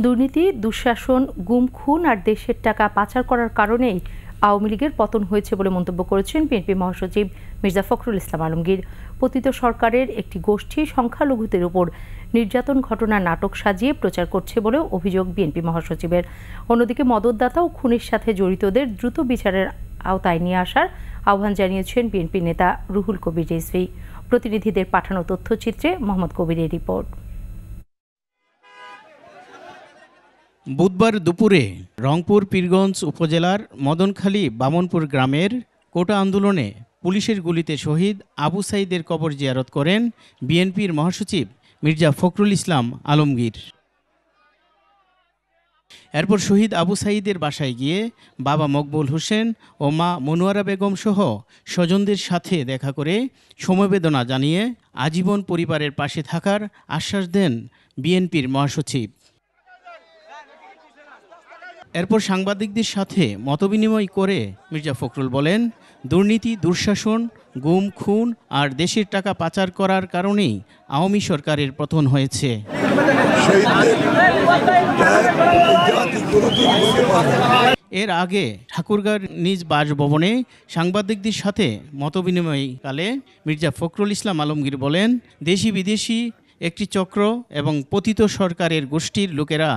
দুর্নীতি, দুঃশাসন, গুম খুন আর দেশের টাকা পাচার করার কারণেই আওয়ামী লীগের পতন হয়েছে বলে মন্তব্য করেছেন বিএনপি মহাসচিব মির্জা ফখরুল ইসলাম আলমগীর। পতিত সরকারের একটি গোষ্ঠী সংখ্যালঘুদের উপর নির্যাতন ঘটনার নাটক সাজিয়ে প্রচার করছে বলেও অভিযোগ বিএনপি মহাসচিবের। অন্যদিকে মদতদাতা ও খুনের সাথে জড়িতদের দ্রুত বিচারের আওতায় নিয়ে আসার আহ্বান জানিয়েছেন বিএনপি নেতা রুহুল কবির রিজভী। প্রতিনিধিদের পাঠানো তথ্যচিত্রে মোহাম্মদ কবিরের রিপোর্ট। বুধবার দুপুরে রংপুর পীরগঞ্জ উপজেলার মদনখালী বামনপুর গ্রামের কোটা আন্দোলনে পুলিশের গুলিতে শহীদ আবু সাইদের কবর জিয়ারত করেন বিএনপির মহাসচিব মির্জা ফখরুল ইসলাম আলমগীর। এরপর শহীদ আবু সাইদের বাসায় গিয়ে বাবা মকবুল হোসেন ও মা মনোয়ারা বেগম সহ স্বজনদের সাথে দেখা করে সমবেদনা জানিয়ে আজীবন পরিবারের পাশে থাকার আশ্বাস দেন বিএনপির মহাসচিব। এরপর সাংবাদিকদের সাথে মতবিনিময় করে মির্জা ফখরুল বলেন, দুর্নীতি, দুঃশাসন, গুম খুন আর দেশের টাকা পাচার করার কারণেই আওয়ামী সরকারের পতন হয়েছে। এর আগে ঠাকুরগাঁর নিজ বাসভবনে সাংবাদিকদের সাথে মতবিনিময়কালে মির্জা ফখরুল ইসলাম আলমগীর বলেন, দেশি বিদেশি একটি চক্র এবং পতিত সরকারের গোষ্ঠীর লোকেরা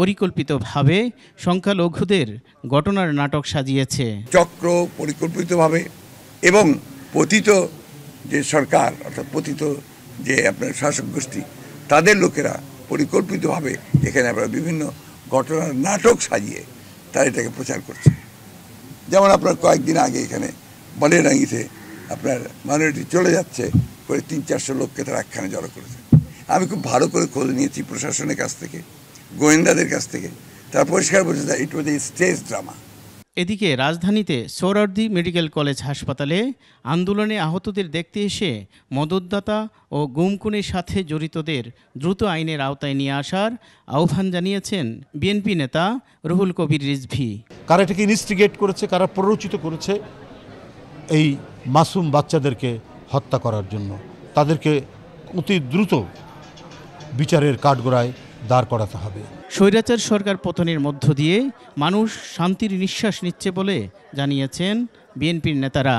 পরিকল্পিতভাবে সংখ্যালঘুদের ঘটনার নাটক সাজিয়েছে। চক্র পরিকল্পিতভাবে এবং পতিত যে সরকার অর্থাৎ পতিত যে আপনার শাসক গোষ্ঠী তাদের লোকেরা পরিকল্পিতভাবে এখানে আপনার বিভিন্ন ঘটনার নাটক সাজিয়ে তারা এটাকে প্রচার করছে। যেমন আপনার কয়েকদিন আগে এখানে বালিয়াডাঙ্গিতে আপনার মাইনরিটি চলে যাচ্ছে করে 300-400 লোককে তারা একখানে জড়ো করেছে। আমি খুব ভালো করে খোঁজ নিয়েছি প্রশাসনের কাছ থেকে, গোয়েন্দাদের কাছ থেকে, তারা পরিষ্কার বলছে যে ইট ওয়াজ এ স্টেজ ড্রামা। এদিকে রাজধানীতে সোহরাওয়ার্দী মেডিকেল কলেজ হাসপাতালে আন্দোলনে আহতদের দেখতে এসে মদতদাতা ও গুম খুনের সাথে জড়িতদের দ্রুত আইনের আওতায় নিয়ে আসার আহ্বান জানিয়েছেন বিএনপি নেতা রুহুল কবির রিজভী। কারা এটাকে ইনস্টিগেট করেছে, কারা প্ররোচিত করেছে এই মাসুম বাচ্চাদেরকে হত্যা করার জন্য, তাদেরকে অতি দ্রুত বিচারের কাঠগড়ায় দাঁড় করাতে হবে। স্বৈরাচার সরকার পতনের মধ্য দিয়ে মানুষ শান্তির নিঃশ্বাস নিচ্ছে বলে জানিয়েছেন বিএনপির নেতারা।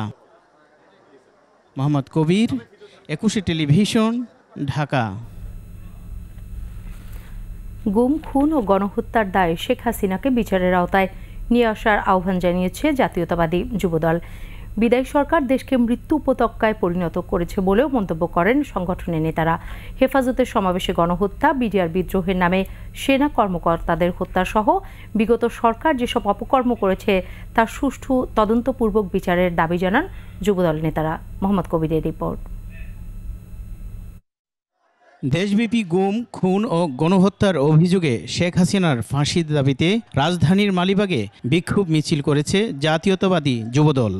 মোহাম্মদ কবির, 21 টেলিভিশন, ঢাকা। গুম খুন ও গণহত্যার দায়ে শেখ হাসিনাকে বিচারের আওতায় নিয়ে আসার আহ্বান জানিয়েছে জাতীয়তাবাদী যুবদল। বিদায়ী সরকার দেশকে মৃত্যু উপত্যকায় পরিণত করেছে বলেও মন্তব্য করেন সংগঠনের নেতারা। হেফাজতের সমাবেশে গণহত্যা, বিডিআর বিদ্রোহের নামে সেনা কর্মকর্তাদের হত্যা সহ বিগত সরকার যেসব অপকর্ম করেছে তার সুষ্ঠু তদন্তপূর্বক বিচারের দাবি জানান যুবদল নেতারা। মোহাম্মদ কবিরের রিপোর্ট। দেশব্যাপী গুম খুন ও গণহত্যার অভিযোগে শেখ হাসিনার ফাঁসির দাবিতে রাজধানীর মালিবাগে বিক্ষোভ মিছিল করেছে জাতীয়তাবাদী যুবদল।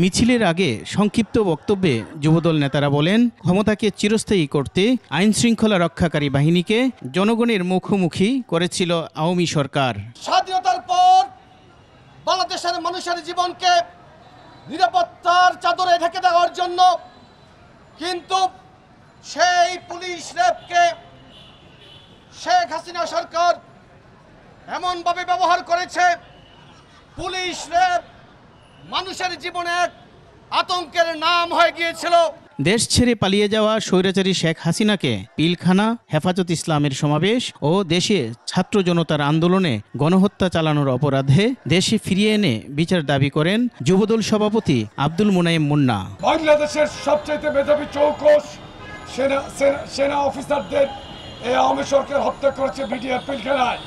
মিছিলের আগে সংক্ষিপ্ত বক্তব্যে যুবদল নেতারা বলেন, ক্ষমতাকে চিরস্থায়ী করতে আইন শৃঙ্খলা রক্ষাকারী বাহিনীকে জনগণের মুখোমুখি করেছিল আওয়ামী সরকার। স্বাধীনতার পর বাংলাদেশের মানুষের জীবনকে নিরাপত্তার চাদরে ঢেকে দেওয়ার জন্য কিন্তু সেই পুলিশ র্যাবকে শেখ হাসিনা সরকার এমনভাবে ব্যবহার করেছে, পুলিশ র্যাব মানুষের জীবনে এক আতঙ্কের নাম হয়ে গিয়েছিল। দেশ ছেড়ে পালিয়ে যাওয়া স্বৈরাচারী শেখ হাসিনাকে পিলখানা, হেফাজত ইসলামের সমাবেশ ও দেশে ছাত্র জনতার আন্দোলনে গণহত্যা চালানোর অপরাধে দেশে ফিরিয়ে এনে বিচার দাবি করেন যুবদল সভাপতি আব্দুল মুনাইম মুন্না। বাংলাদেশের সবচেয়ে মেধাবী চৌকস সেনা অফিসারদের এই আওয়ামী সরকার হত্যা করেছে বিডিআর পিলখানায়।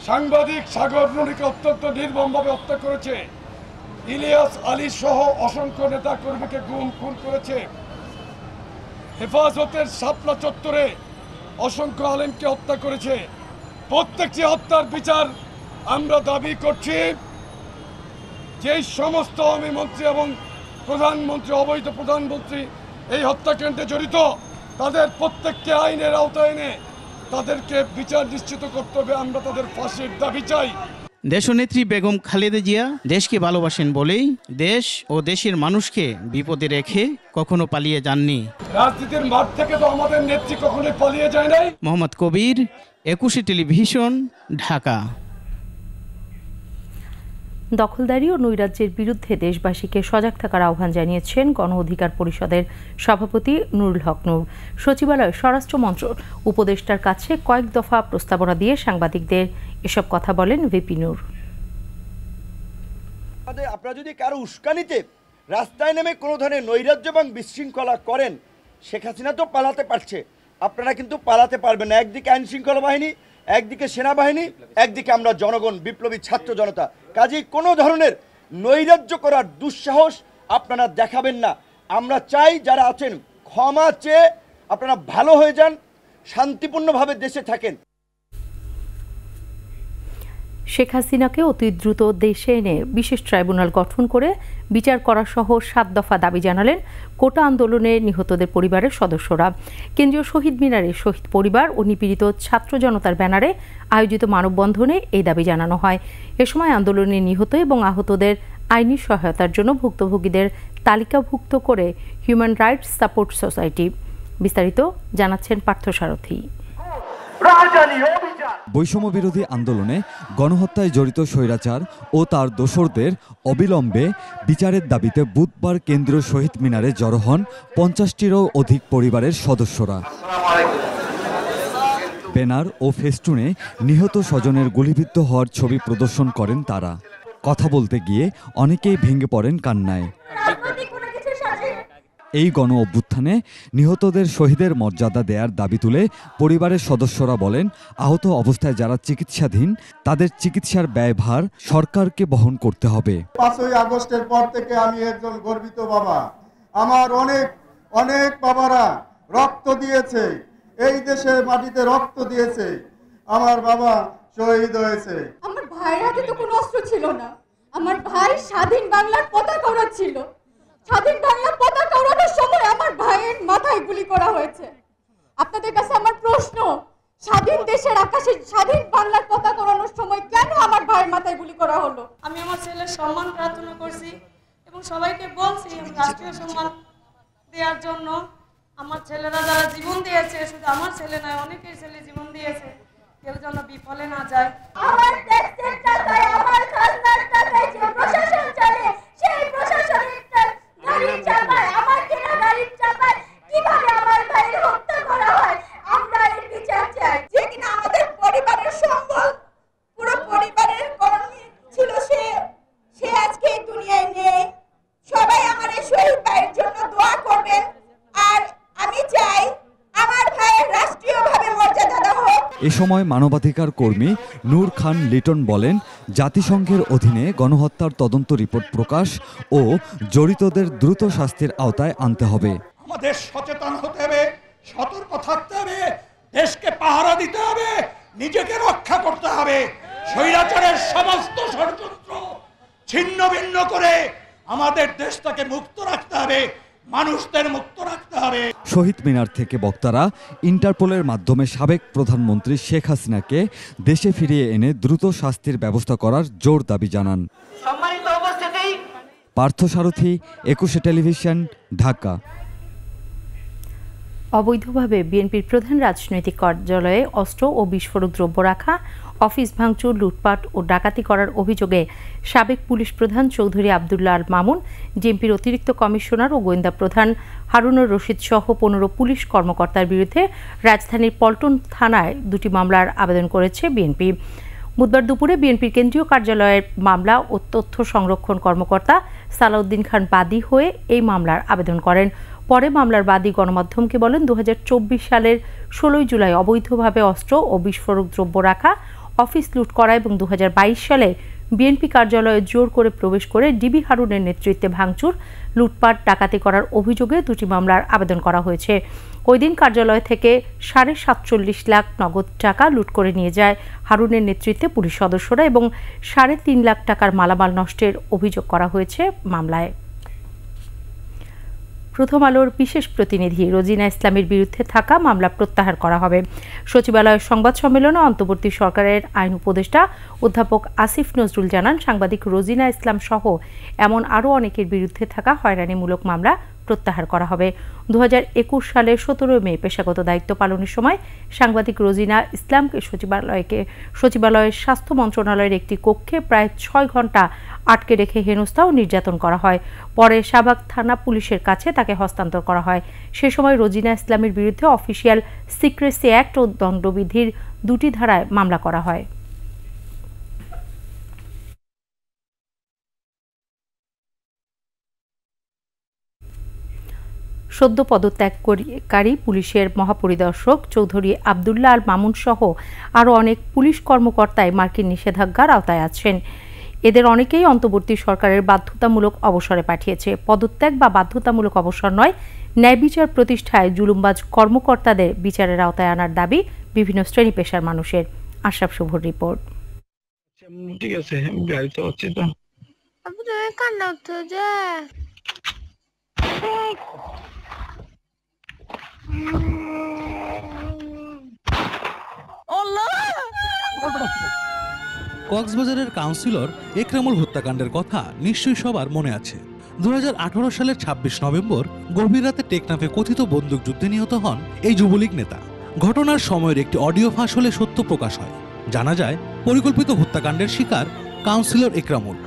সাংবাদিক সাগর রুনিকে অত্যন্ত নির্মমভাবে হত্যা করেছে। ইলিয়াস আলী সহ অসংখ্য নেতা কর্মীকে খুন করেছে। হেফাজতের শাপলা চত্বরে অসংখ্য আলেমকে হত্যা করেছে। প্রত্যেকটি হত্যার বিচার আমরা দাবি করছি। যেই সমস্ত আওয়ামী মন্ত্রী এবং প্রধানমন্ত্রী, অবৈধ প্রধানমন্ত্রী এই হত্যাকাণ্ডে জড়িত, তাদের প্রত্যেককে আইনের আওতায় এনে তাদেরকে বিচার নিশ্চিত করতে হবে। আমরা তাদের ফাঁসির দাবি চাই। দেশনেত্রী বেগম খালেদা জিয়া দেশকে ভালোবাসেন বলেই দেশ ও দেশের মানুষকে বিপদে রেখে কখনো পালিয়ে যাননি। রাজনীতির মাঠ থেকে তো আমাদের নেত্রী কখনোই পালিয়ে যায় নাই। মোহাম্মদ কবির, 21 টেলিভিশন, ঢাকা। দখলদারি ও নৈরাজ্যের বিরুদ্ধে দেশবাসীকে সজাগ থাকার আহ্বান জানিয়েছেন গণ অধিকার পরিষদের সভাপতি নুরুল হক নূর। সচিবালয়ে স্বরাষ্ট্র মন্ত্রক উপদেষ্টার কাছে কয়েক দফা প্রস্তাবনা দিয়ে সাংবাদিকদের এসব কথা বলেন ভিপি নূর। আপনারা যদি কারো উস্কানিতে রাস্তায় নেমে কোনো ধরনের নৈরাজ্য এবং বিশৃঙ্খলা করেন, শেখ হাসিনা তো পালাতে পারছে, আপনারা কিন্তু পালাতে পারবেন না। একদিকে আইন শৃঙ্খলা বাহিনী, একদিকে সেনাবাহিনী, একদিকে আমরা জনগণ, বিপ্লবী ছাত্র জনতা। কাজেই কোনো ধরনের নৈরাজ্য করার দুঃসাহস আপনারা দেখাবেন না। আমরা চাই যারা আছেন ক্ষমা চেয়ে আপনারা ভালো হয়ে যান, শান্তিপূর্ণভাবে দেশে থাকেন। শেখ হাসিনাকে অতি দ্রুত দেশে এনে বিশেষ ট্রাইব্যুনাল গঠন করে বিচার করা সহ 7 দফা দাবি জানালেন কোটা আন্দোলনে নিহতদের পরিবারের সদস্যরা। কেন্দ্রীয় শহীদ মিনারে শহীদ পরিবার ও নিপীড়িত ছাত্র জনতার ব্যানারে আয়োজিত মানববন্ধনে এই দাবি জানানো হয়। এ সময় আন্দোলনে নিহত এবং আহতদের আইনি সহায়তার জন্য ভুক্তভোগীদের তালিকাভুক্ত করে হিউম্যান রাইটস সাপোর্ট সোসাইটি। বিস্তারিত জানাচ্ছেন পার্থসারথী। বৈষম্য বিরোধী আন্দোলনে গণহত্যায় জড়িত স্বৈরাচার ও তার দোসরদের অবিলম্বে বিচারের দাবিতে বুধবার কেন্দ্রীয় শহীদ মিনারে জড়ো হন 50টিরও অধিক পরিবারের সদস্যরা। ব্যানার ও ফেস্টুনে নিহত স্বজনের গুলিবিদ্ধ হওয়ার ছবি প্রদর্শন করেন তারা। কথা বলতে গিয়ে অনেকেই ভেঙে পড়েন কান্নায়। এই গণ অভ্যুত্থানে নিহতদের শহীদের মর্যাদা দেওয়ার দাবি তুলে পরিবারের সদস্যরা বলেন, আহত অবস্থায় যারা চিকিৎসাধীন তাদের চিকিৎসার ব্যয়ভার সরকারকে বহন করতে হবে। 5ই আগস্টের পর থেকে আমি একজন গর্বিত বাবা। আমার অনেক বাবারা রক্ত দিয়েছে, এই দেশের মাটিতে রক্ত দিয়েছে। আমার বাবা শহীদ হয়েছে। আমার ভাইয়ের হাতে তো কোনো অস্ত্র ছিল না। আমার ভাই স্বাধীন বাংলার পতাকা উড়াচ্ছিল। স্বাধীন বাংলার পতাকা উড়ানোর সময় আমার ভাইয়ের মাথায় গুলি করা হয়েছে। আপনাদের কাছে আমার প্রশ্ন, স্বাধীন দেশের আকাশে স্বাধীন বাংলার পতাকা উড়ানোর সময় কেন আমার ভাইয়ের মাথায় গুলি করা হলো? আমি আমার ছেলের সম্মান প্রার্থনা করছি এবং সবাইকে বলছি রাষ্ট্রীয় সম্মান দেওয়ার জন্য। আমার ছেলেরা যারা জীবন দিয়েছে, শুধু আমার ছেলে নয়, অনেকের ছেলে জীবন দিয়েছে, কেউ যেন বিফলে না যায়। আমার ট্যাক্সের টাকায়, আমার খাজনার টাকায় যে প্রশাসন চলে, সেই প্রশাসনের গাড়ির চাপায়, আমার কেনা গাড়ির চাপায় কিভাবে আমার ভাইয়ের হত্যা করা হয়, আমরা এর বিচার চাই। যে কিনা আমাদের পরিবারের সম্বল, পুরো পরিবারের কর্মী ছিল, সে আজকে এই দুনিয়ায় নেই। সবাই আমার এই শহীদ ভাইয়ের জন্য দোয়া করবেন। আর আমি চাই আমার ভাইয়ের রাষ্ট্রীয়ভাবে মর্যাদা দেওয়া হোক। এ সময় মানবাধিকার কর্মী নূর খান লিটন বলেন, জাতিসংঘের অধীনে গণহত্যার তদন্ত রিপোর্ট প্রকাশ ও জড়িতদের দ্রুত শাস্তির আওতায় আনতে হবে। আমাদের সচেতন হতে হবে, সতর্ক থাকতে হবে, দেশকে পাহারা দিতে হবে, নিজেকে রক্ষা করতে হবে। স্বৈরাচারের সমস্ত ষড়যন্ত্র ছিন্ন ভিন্ন করে আমাদের দেশটাকে মুক্ত রাখতে হবে, মানুষদের মুক্ত রাখতে হবে। শহীদ মিনার থেকে বক্তারা ইন্টারপোলের মাধ্যমে সাবেক প্রধানমন্ত্রী শেখ হাসিনাকে দেশে ফিরিয়ে এনে দ্রুত শাস্তির ব্যবস্থা করার জোর দাবি জানান। পার্থসারথী, 21 টেলিভিশন, ঢাকা। অবৈধভাবে বিএনপির প্রধান রাজনৈতিক কার্যালয়ে অস্ত্র ও বিস্ফোরক দ্রব্য রাখা অফিস ভাঙচুর, লুটপাট ও ডাকাতি করার অভিযোগে সাবেক পুলিশ প্রধান চৌধুরী আবদুল্লাহ আল মামুন, ডিএমপির অতিরিক্ত কমিশনার ও গোয়েন্দা প্রধান হারুনুর রশিদ সহ ১৫ পুলিশ কর্মকর্তার বিরুদ্ধে রাজধানীর পল্টন থানায় 2টি মামলার আবেদন করেছে বিএনপি। বুধবার দুপুরে বিএনপির কেন্দ্রীয় কার্যালয়ের মামলা ও তথ্য সংরক্ষণ কর্মকর্তা সালাউদ্দিন খান বাদী হয়ে এই মামলার আবেদন করেন। পরে মামলার বাদী গণমাধ্যমকে বলেন, 2024 সালের 16 জুলাই অবৈধভাবে অস্ত্র ও বিস্ফোরক দ্রব্য রাখা, অফিস লুট করা এবং 2022 সালে বিএনপি কার্যালয়ে জোর করে প্রবেশ করে ডিবি হারুনের নেতৃত্বে ভাঙচুর, লুটপাট, ডাকাতি করার অভিযোগে 2টি মামলার আবেদন করা হয়েছে। ওই দিন কার্যালয় থেকে 47.5 লাখ নগদ টাকা লুট করে নিয়ে যায় হারুনের নেতৃত্বে পুলিশ সদস্যরা এবং 3.5 লাখ টাকার মালামাল নষ্টের অভিযোগ করা হয়েছে মামলায়। প্রথম আলোর বিশেষ প্রতিনিধি রোজিনা ইসলামের বিরুদ্ধে থাকা মামলা প্রত্যাহার করা হবে। সচিবালয়ের সংবাদ সম্মেলনে অন্তর্বর্তী সরকারের আইন উপদেষ্টা অধ্যাপক আসিফ নজরুল জানান, সাংবাদিক রোজিনা ইসলাম সহ এমন আরও অনেকের বিরুদ্ধে থাকা হয়রানিমূলক মামলা প্রত্যাহার করা হবে। 2021 সালের 17 মে পেশাগত দায়িত্ব পালনের সময় সাংবাদিক রোজিনা ইসলামকে সচিবালয়ের স্বাস্থ্য মন্ত্রণালয়ের একটি কক্ষে প্রায় 6 ঘন্টা আটকে রেখে হেনস্থা ও নির্যাতন করা হয়। পরে শাহবাগ থানা পুলিশের কাছে তাকে হস্তান্তর করা হয়। সে সময় রোজিনা ইসলামের বিরুদ্ধে অফিসিয়াল সিক্রেসি অ্যাক্ট ও দণ্ডবিধির 2টি ধারায় মামলা করা হয়। সদ্য পদত্যাগকারী পুলিশের মহাপরিদর্শক চৌধুরী আবদুল্লাহ আল মামুন সহ আরও অনেক পুলিশ কর্মকর্তাই মার্কিন নিষেধাজ্ঞার আওতায় আছেন। এদের অনেকেই অন্তর্বর্তী সরকারের বাধ্যতামূলক অবসরে পাঠিয়েছে। পদত্যাগ বা বাধ্যতামূলক অবসর নয়, ন্যায় বিচার প্রতিষ্ঠায় জুলুমবাজ কর্মকর্তাদের বিচারের আওতায় আনার দাবি বিভিন্ন শ্রেণী পেশার মানুষের। আশরাফ শুভর রিপোর্ট। ঠিক আছে, গাড়িতে হচ্ছে তো কান্না উঠতো যে কক্সবাজারের কাউন্সিলর একরামুল হত্যাকাণ্ডের কথা নিশ্চয়ই সবার মনে আছে। 2018 সালের 26 নভেম্বর গভীর রাতে টেকনাফে কথিত বন্দুকযুদ্ধে নিহত হন এই যুবলীগ নেতা। ঘটনার সময়ের একটি অডিও ফাঁস হলে সত্য প্রকাশ হয়। জানা যায় পরিকল্পিত হত্যাকাণ্ডের শিকার কাউন্সিলর একরামুল।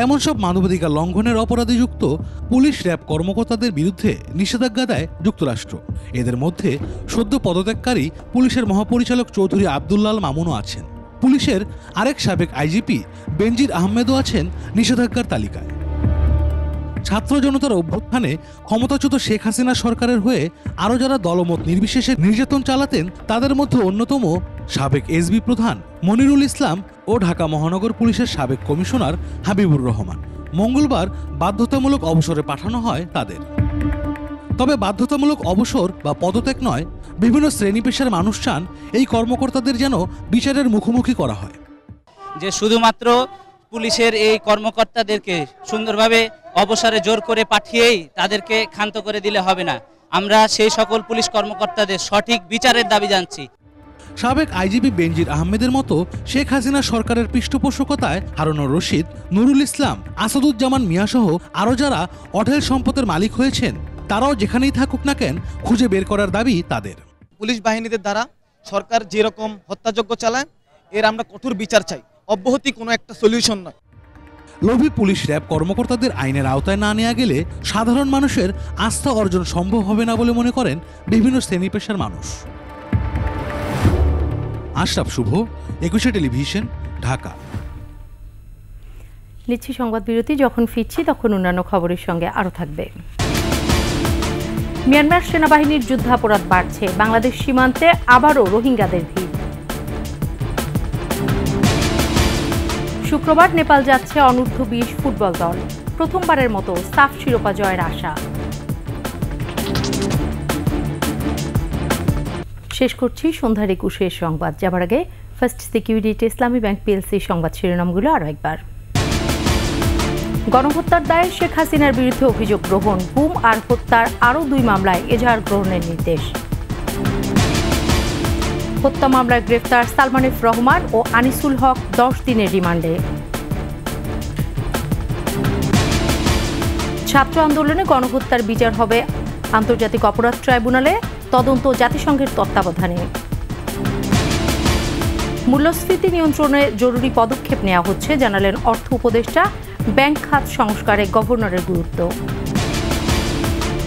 এমন সব মানবাধিকার লঙ্ঘনের অপরাধে যুক্ত পুলিশ র্যাব কর্মকর্তাদের বিরুদ্ধে নিষেধাজ্ঞা দেয় যুক্তরাষ্ট্র। এদের মধ্যে সদ্য পদত্যাগকারী পুলিশের মহাপরিচালক চৌধুরী আবদুল্লাহ আল মামুনও আছেন। পুলিশের আরেক সাবেক আইজিপি বেনজির আহমেদও আছেন নিষেধাজ্ঞার তালিকায়। ছাত্র জনতার অভ্যুত্থানে ক্ষমতাচ্যুত শেখ হাসিনা সরকারের হয়ে আরও যারা দলমত নির্বিশেষে নির্যাতন চালাতেন তাদের মধ্যে অন্যতম সাবেক এসবি প্রধান মনিরুল ইসলাম ও ঢাকা মহানগর পুলিশের সাবেক কমিশনার হাবিবুর রহমান। মঙ্গলবার বাধ্যতামূলক অবসরে পাঠানো হয় তাদের। তবে বাধ্যতামূলক অবসর বা পদত্যাগ নয়, বিভিন্ন শ্রেণী পেশার মানুষ চান এই কর্মকর্তাদের যেন বিচারের মুখোমুখি করা হয়। যে শুধুমাত্র পুলিশের এই কর্মকর্তাদেরকে সুন্দরভাবে অবসরে জোর করে পাঠিয়েই তাদেরকে ক্ষান্ত করে দিলে হবে না। আমরা সেই সকল পুলিশ কর্মকর্তাদের সঠিক বিচারের দাবি জানছি। সাবেক আইজিপি বেনজির আহমেদের মতো শেখ হাসিনা সরকারের পৃষ্ঠপোষকতায় হারুনুর রশিদ, নুরুল ইসলাম, আসাদুজ্জামান মিয়া সহ আরও যারা অঢেল সম্পদের মালিক হয়েছেন তারাও যেখানেই থাকুক না কেন খুঁজে বের করার দাবি তাদের। পুলিশ বাহিনীদের দ্বারা সরকার যেরকম হত্যাযজ্ঞ চালায় এর আমরা কঠোর বিচার চাই। অব্যাহতি কোনো একটা সলিউশন নয়। লোভী পুলিশ র্যাব কর্মকর্তাদের আইনের আওতায় না নেওয়া গেলে সাধারণ মানুষের আস্থা অর্জন সম্ভব হবে না বলে মনে করেন বিভিন্ন শ্রেণী পেশার মানুষ। আশরাফ শুভ, 21 টেলিভিশন, ঢাকা। নিচ্ছি সংবাদ বিরতি। যখন ফিরছি তখন অন্যান্য খবরের সঙ্গে আরও থাকবে। মিয়ানমার সেনাবাহিনীর যুদ্ধাপরাধ বাড়ছে, বাংলাদেশ সীমান্তে আবারও রোহিঙ্গাদের ভিড়। শুক্রবার নেপাল যাচ্ছে অনূর্ধ্ব 20 ফুটবল দল, প্রথমবারের মতো সাফ শিরোপা জয়ের আশা। শেষ করছি সন্ধ্যার 21 সংবাদ। যাবার আগে ফার্স্ট সিকিউরিটি ইসলামী ব্যাংক পিএলসি সংবাদ শিরোনামগুলো আরও একবার। গণহত্যার দায়ে শেখ হাসিনার বিরুদ্ধে অভিযোগ গ্রহণ, গুম আর হত্যার আরও 2 মামলায় এজাহার গ্রহণের নির্দেশ। হত্যা মামলায় গ্রেফতার সালমান এফ রহমান ও আনিসুল হক 10 দিনের রিমান্ডে। ছাত্র আন্দোলনে গণহত্যার বিচার হবে আন্তর্জাতিক অপরাধ ট্রাইব্যুনালে, তদন্ত জাতিসংঘের তত্ত্বাবধানে। মূল্যস্ফীতি নিয়ন্ত্রণে জরুরি পদক্ষেপ নেওয়া হচ্ছে, জানালেন অর্থ উপদেষ্টা। ব্যাংক খাত সংস্কারে গভর্নরের গুরুত্ব।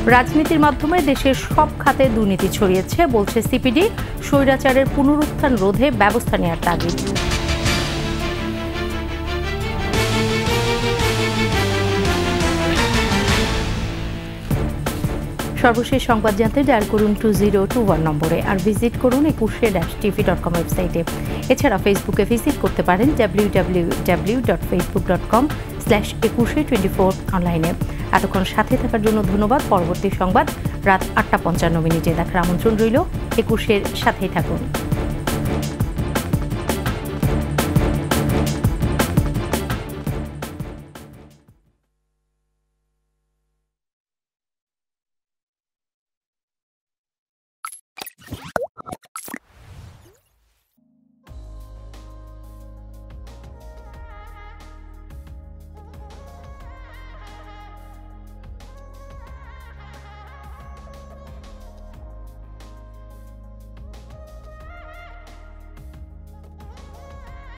রাজনীতির মাধ্যমে দেশের সব খাতে দুর্নীতি ছড়িয়েছে, বলছে সিপিডি। স্বৈরাচারের পুনরুত্থান রোধে ব্যবস্থা নেওয়ার তাগিদ। সর্বশেষ সংবাদ জানতে ডায়াল করুন 2021 নম্বরে, আর ভিজিট করুন ekushe-tv.com ওয়েবসাইটে। এছাড়া ফেসবুকে ভিজিট করতে পারেন www.facebook.com/ekushe24 অনলাইনে। এতক্ষণ সাথে থাকার জন্য ধন্যবাদ। পরবর্তী সংবাদ রাত 8:55 দেখার আমন্ত্রণ রইল। একুশের সাথেই থাকুন।